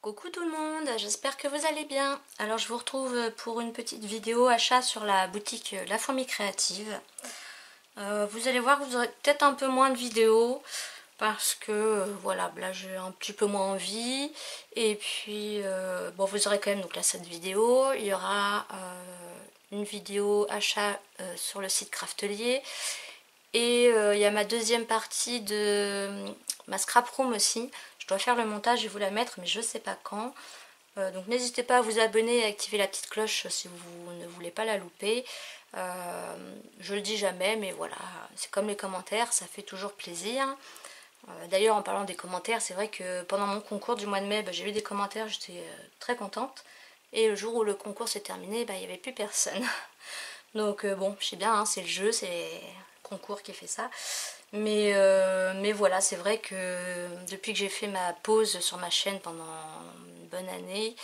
Coucou tout le monde, j'espère que vous allez bien. Alors je vous retrouve pour une petite vidéo achat sur la boutique La Fourmi Créative. Vous allez voir que vous aurez peut-être un peu moins de vidéos parce que voilà, là j'ai un petit peu moins envie. Et puis bon, vous aurez quand même donc là cette vidéo. Il y aura une vidéo achat sur le site Craftelier. Et il y a ma deuxième partie de ma scrap room aussi. Je dois faire le montage et vous la mettre, mais je sais pas quand. Donc n'hésitez pas à vous abonner et à activer la petite cloche si vous ne voulez pas la louper. Je le dis jamais, mais voilà, c'est comme les commentaires, ça fait toujours plaisir. D'ailleurs, en parlant des commentaires, c'est vrai que pendant mon concours du mois de mai, j'ai eu des commentaires, j'étais très contente. Et le jour où le concours s'est terminé, il n'y avait plus personne. Donc bon, je sais bien, hein, c'est le jeu, c'est le concours qui fait ça. Mais voilà, c'est vrai que depuis que j'ai fait ma pause sur ma chaîne pendant une bonne année,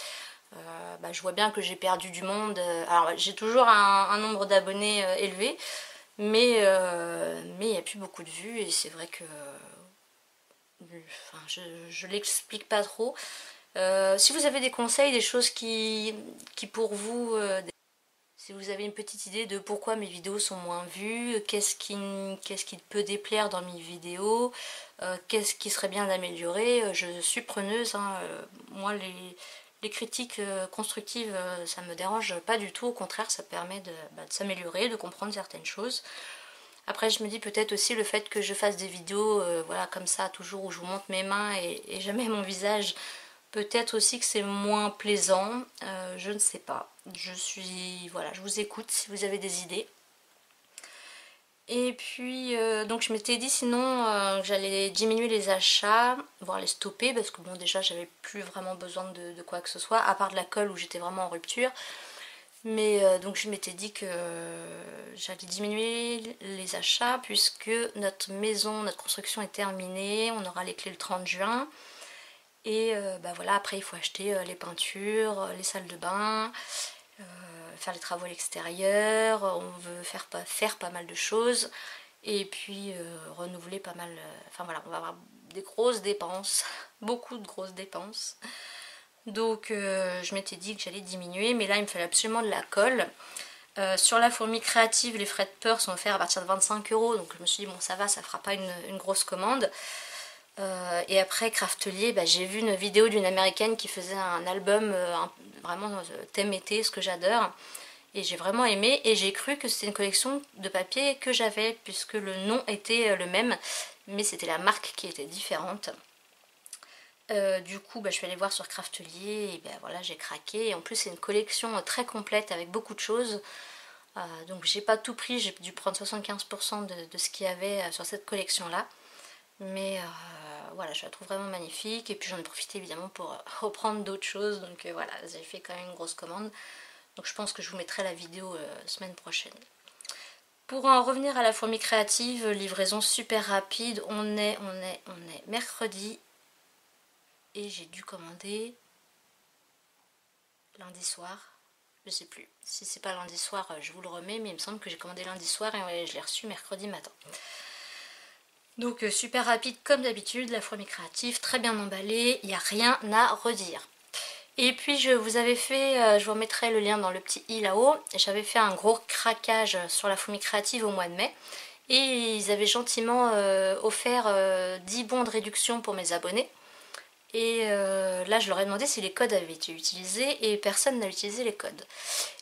je vois bien que j'ai perdu du monde. Alors j'ai toujours un nombre d'abonnés élevé, mais il n'y a plus beaucoup de vues et c'est vrai que enfin, je l'explique pas trop. Si vous avez des conseils, des choses qui pour vous... si vous avez une petite idée de pourquoi mes vidéos sont moins vues, qu'est-ce qui peut déplaire dans mes vidéos, qu'est-ce qui serait bien d'améliorer, je suis preneuse. Hein. Moi, les critiques constructives, ça me dérange pas du tout. Au contraire, ça permet de s'améliorer, de comprendre certaines choses. Après, je me dis peut-être aussi le fait que je fasse des vidéos voilà, comme ça, toujours où je vous montre mes mains et jamais mon visage. Peut-être aussi que c'est moins plaisant, je ne sais pas. Voilà, je vous écoute si vous avez des idées. Et puis, donc je m'étais dit sinon que j'allais diminuer les achats, voire les stopper, parce que bon, déjà j'avais plus vraiment besoin de quoi que ce soit, à part de la colle où j'étais vraiment en rupture. Mais donc je m'étais dit que j'allais diminuer les achats puisque notre maison, notre construction est terminée, on aura les clés le 30 juin. Et voilà, après il faut acheter les peintures, les salles de bain, faire les travaux à l'extérieur, on veut faire pas mal de choses. Et puis renouveler pas mal, enfin voilà, on va avoir des grosses dépenses, beaucoup de grosses dépenses. Donc je m'étais dit que j'allais diminuer, mais là il me fallait absolument de la colle. Sur la Fourmi Créative, les frais de port sont offerts à partir de 25 €, donc je me suis dit bon ça va, ça fera pas une grosse commande. Et après Craftelier, j'ai vu une vidéo d'une américaine qui faisait un album vraiment thème été, ce que j'adore. Et j'ai vraiment aimé et j'ai cru que c'était une collection de papier que j'avais puisque le nom était le même, mais c'était la marque qui était différente. Du coup, je suis allée voir sur Craftelier et voilà, j'ai craqué. Et en plus, c'est une collection très complète avec beaucoup de choses. Donc j'ai pas tout pris, j'ai dû prendre 75% de ce qu'il y avait sur cette collection-là. Mais voilà, je la trouve vraiment magnifique. Et puis j'en ai profité évidemment pour reprendre d'autres choses. Donc voilà, j'ai fait quand même une grosse commande. Donc je pense que je vous mettrai la vidéo semaine prochaine. Pour en revenir à la Fourmi Créative, livraison super rapide. On est mercredi. Et j'ai dû commander lundi soir. Je sais plus. Si c'est pas lundi soir, je vous le remets. Mais il me semble que j'ai commandé lundi soir et je l'ai reçu mercredi matin. Donc super rapide comme d'habitude, la Fourmi Créative, très bien emballée, il n'y a rien à redire. Et puis je vous avais fait, je vous remettrai le lien dans le petit i là-haut, j'avais fait un gros craquage sur la Fourmi Créative au mois de mai. Et ils avaient gentiment offert 10 bons de réduction pour mes abonnés. Et là je leur ai demandé si les codes avaient été utilisés et personne n'a utilisé les codes.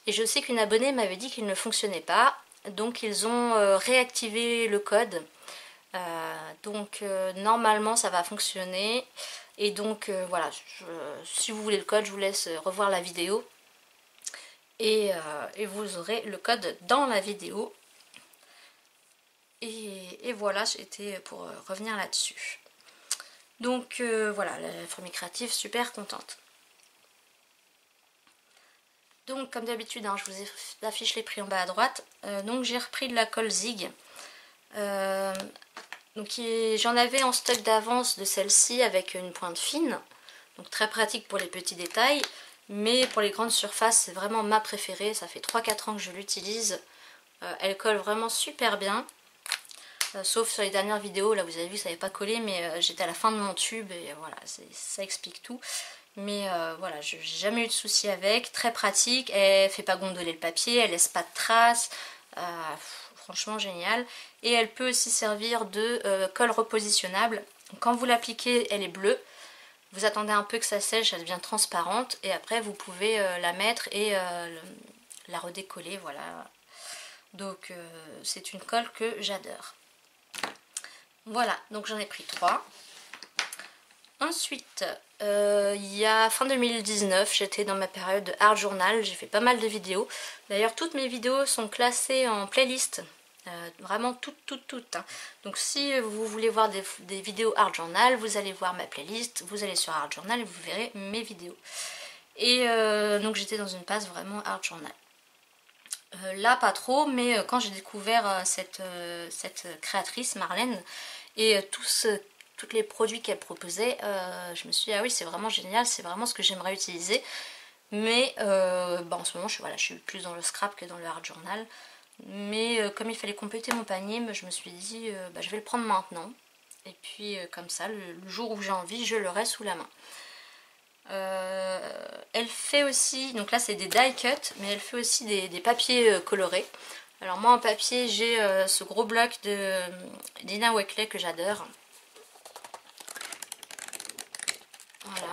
Et je sais qu'une abonnée m'avait dit qu'il ne fonctionnait pas, donc ils ont réactivé le code. Donc normalement ça va fonctionner et donc voilà, si vous voulez le code je vous laisse revoir la vidéo et vous aurez le code dans la vidéo et voilà, c'était pour revenir là-dessus. Donc voilà, la Fourmi Créative, super contente. Donc comme d'habitude, hein, je vous affiche les prix en bas à droite. Donc j'ai repris de la colle Zig. Donc j'en avais en stock d'avance de celle-ci avec une pointe fine, donc très pratique pour les petits détails, mais pour les grandes surfaces c'est vraiment ma préférée, ça fait 3-4 ans que je l'utilise, elle colle vraiment super bien, sauf sur les dernières vidéos, là vous avez vu ça n'avait pas collé, mais j'étais à la fin de mon tube et voilà, ça explique tout. Mais voilà, j'ai jamais eu de soucis avec, très pratique, elle fait pas gondoler le papier, elle laisse pas de traces, franchement génial. Et elle peut aussi servir de colle repositionnable. Quand vous l'appliquez, elle est bleue, vous attendez un peu que ça sèche, elle devient transparente, et après vous pouvez la mettre et la redécoller, voilà. Donc c'est une colle que j'adore. Voilà, donc j'en ai pris 3. Ensuite, il y a fin 2019, j'étais dans ma période de art journal, j'ai fait pas mal de vidéos. D'ailleurs, toutes mes vidéos sont classées en playlist, vraiment toutes. Hein. Donc si vous voulez voir des vidéos art journal, vous allez voir ma playlist, vous allez sur art journal et vous verrez mes vidéos. Et donc j'étais dans une passe vraiment art journal. Là pas trop, mais quand j'ai découvert cette créatrice Marlène et tous les produits qu'elle proposait, je me suis dit ah oui c'est vraiment génial, c'est vraiment ce que j'aimerais utiliser. Mais en ce moment voilà, je suis plus dans le scrap que dans le art journal. Mais comme il fallait compléter mon panier, je me suis dit je vais le prendre maintenant. Et puis comme ça, le jour où j'ai envie, je l'aurai sous la main. Elle fait aussi, donc là c'est des die cut, mais elle fait aussi des papiers colorés. Alors moi en papier j'ai ce gros bloc de Dina Wakley que j'adore. Voilà.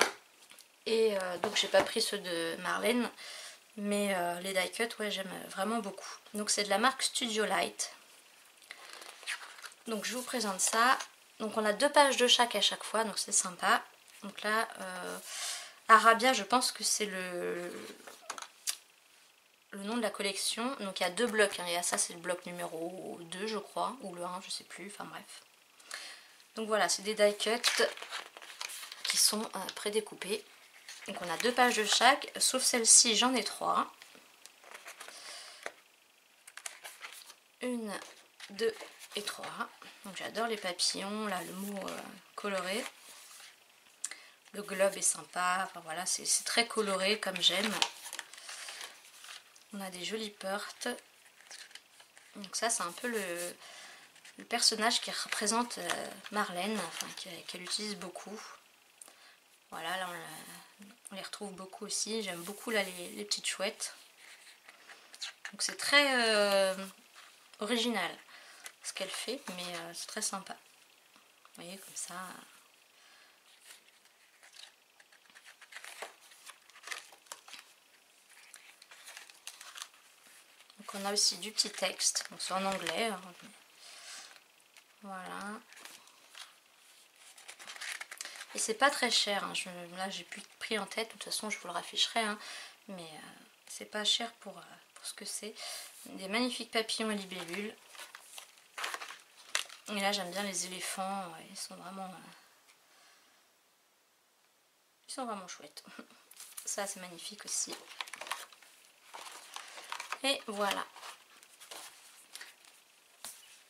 Et donc j'ai pas pris ceux de Marlène, mais les die cut ouais j'aime vraiment beaucoup. Donc c'est de la marque Studio Light. Donc je vous présente ça. Donc on a 2 pages de chaque à chaque fois, donc c'est sympa. Donc là Arabia, je pense que c'est le nom de la collection. Donc il y a 2 blocs, hein. Il y a ça, c'est le bloc numéro 2 je crois, ou le 1, je sais plus, enfin bref. Donc voilà, c'est des die cut qui sont prédécoupés. Donc on a 2 pages de chaque, sauf celle-ci j'en ai 3. 1, 2 et 3. Donc j'adore les papillons, là le mot coloré. Le globe est sympa, enfin voilà, c'est très coloré comme j'aime. On a des jolies portes. Donc ça c'est un peu le personnage qui représente Marlène, enfin, qu'elle utilise beaucoup. Voilà, là on les retrouve beaucoup aussi. J'aime beaucoup là les petites chouettes. Donc c'est très original ce qu'elle fait, mais c'est très sympa. Vous voyez comme ça. Donc on a aussi du petit texte, bon, c'est en anglais. Hein. Voilà. Et c'est pas très cher, hein. Là j'ai plus de prix en tête, de toute façon je vous le rafficherai, hein. Mais c'est pas cher pour ce que c'est. Des magnifiques papillons et libellules. Et là j'aime bien les éléphants, ouais, ils sont vraiment chouettes. Ça c'est magnifique aussi. Et voilà.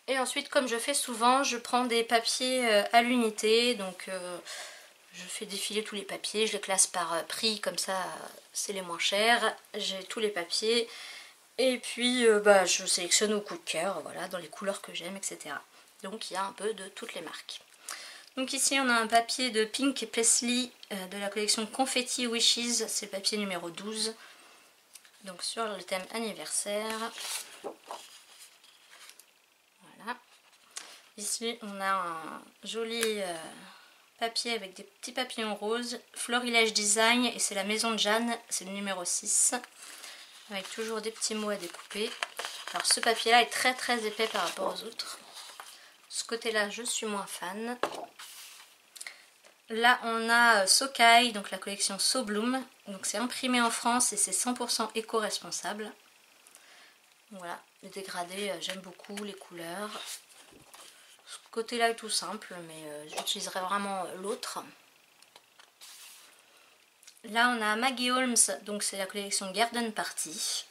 Et ensuite, comme je fais souvent, je prends des papiers à l'unité. Donc je fais défiler tous les papiers, je les classe par prix, comme ça c'est les moins chers. J'ai tous les papiers. Et puis je sélectionne au coup de cœur, voilà, dans les couleurs que j'aime, etc. Donc il y a un peu de toutes les marques. Donc ici on a un papier de Pink Paisley de la collection Confetti Wishes, c'est le papier numéro 12. Donc sur le thème anniversaire. Voilà. Ici on a un joli papier avec des petits papillons roses. Florilège Design et c'est la maison de Jeanne, c'est le numéro 6. Avec toujours des petits mots à découper. Alors ce papier là est très épais par rapport aux autres. Ce côté là je suis moins fan. Là on a Sokai, donc la collection So Bloom. Donc c'est imprimé en France et c'est 100% éco-responsable. Voilà, les dégradés j'aime beaucoup, les couleurs. Ce côté là est tout simple mais j'utiliserai vraiment l'autre. Là on a Maggie Holmes, donc c'est la collection Garden Party.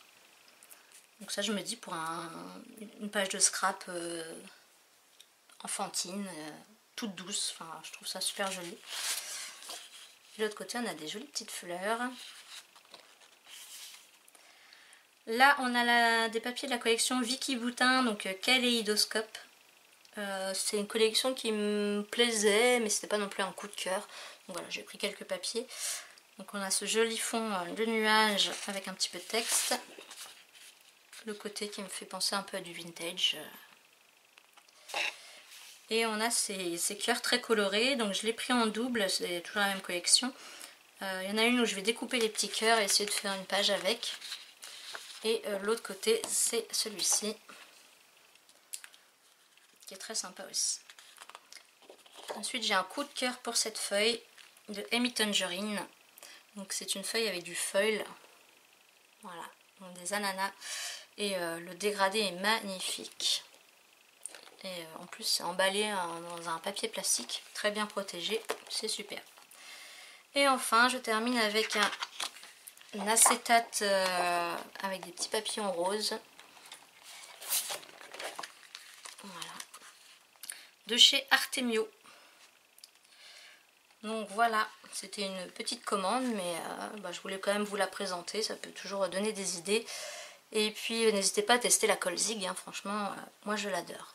Donc ça je me dis pour une page de scrap enfantine, toute douce, enfin je trouve ça super joli. De l'autre côté on a des jolies petites fleurs. Là on a des papiers de la collection Vicky Boutin, donc Kaléidoscope. C'est une collection qui me plaisait mais c'était pas non plus un coup de cœur. Donc voilà, j'ai pris quelques papiers. Donc on a ce joli fond de nuage avec un petit peu de texte. Le côté qui me fait penser un peu à du vintage. Et on a ces cœurs très colorés, donc je l'ai pris en double, c'est toujours la même collection. Il y en a une où je vais découper les petits cœurs et essayer de faire une page avec. Et l'autre côté, c'est celui-ci, qui est très sympa aussi. Ensuite, j'ai un coup de cœur pour cette feuille de Amy Tangerine. Donc c'est une feuille avec du foil, voilà, donc des ananas. Et le dégradé est magnifique. Et en plus, c'est emballé dans un papier plastique, très bien protégé, c'est super. Et enfin, je termine avec un acétate avec des petits papillons roses. Voilà. De chez Artemio. Donc voilà, c'était une petite commande, mais je voulais quand même vous la présenter, ça peut toujours donner des idées. Et puis n'hésitez pas à tester la colle Zig, hein, franchement, moi je l'adore.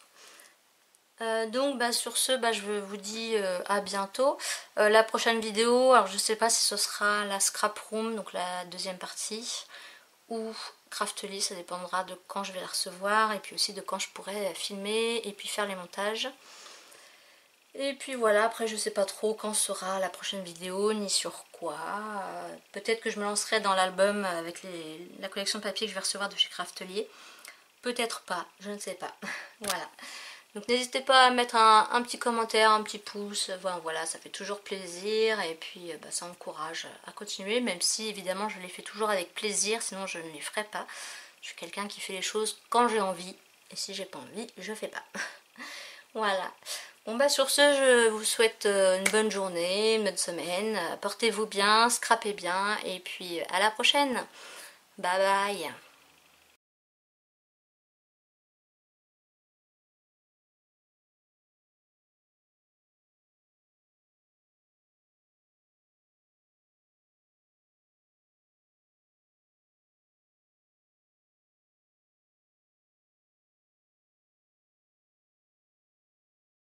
Donc sur ce, je vous dis à bientôt. La prochaine vidéo, alors je sais pas si ce sera la scrap room, donc la deuxième partie, ou Craftly, ça dépendra de quand je vais la recevoir et puis aussi de quand je pourrai filmer et puis faire les montages. Et puis voilà, après je sais pas trop quand sera la prochaine vidéo ni sur quoi. Peut-être que je me lancerai dans l'album avec la collection de papier que je vais recevoir de chez Craftelier. Peut-être pas, je ne sais pas. Voilà. Donc n'hésitez pas à mettre un petit commentaire, un petit pouce, voilà, ça fait toujours plaisir et puis ça encourage à continuer, même si évidemment je les fais toujours avec plaisir, sinon je ne les ferai pas. Je suis quelqu'un qui fait les choses quand j'ai envie et si j'ai pas envie, je fais pas. Voilà. Bon sur ce, je vous souhaite une bonne journée, une bonne semaine, portez-vous bien, scrapez bien et puis à la prochaine. Bye bye.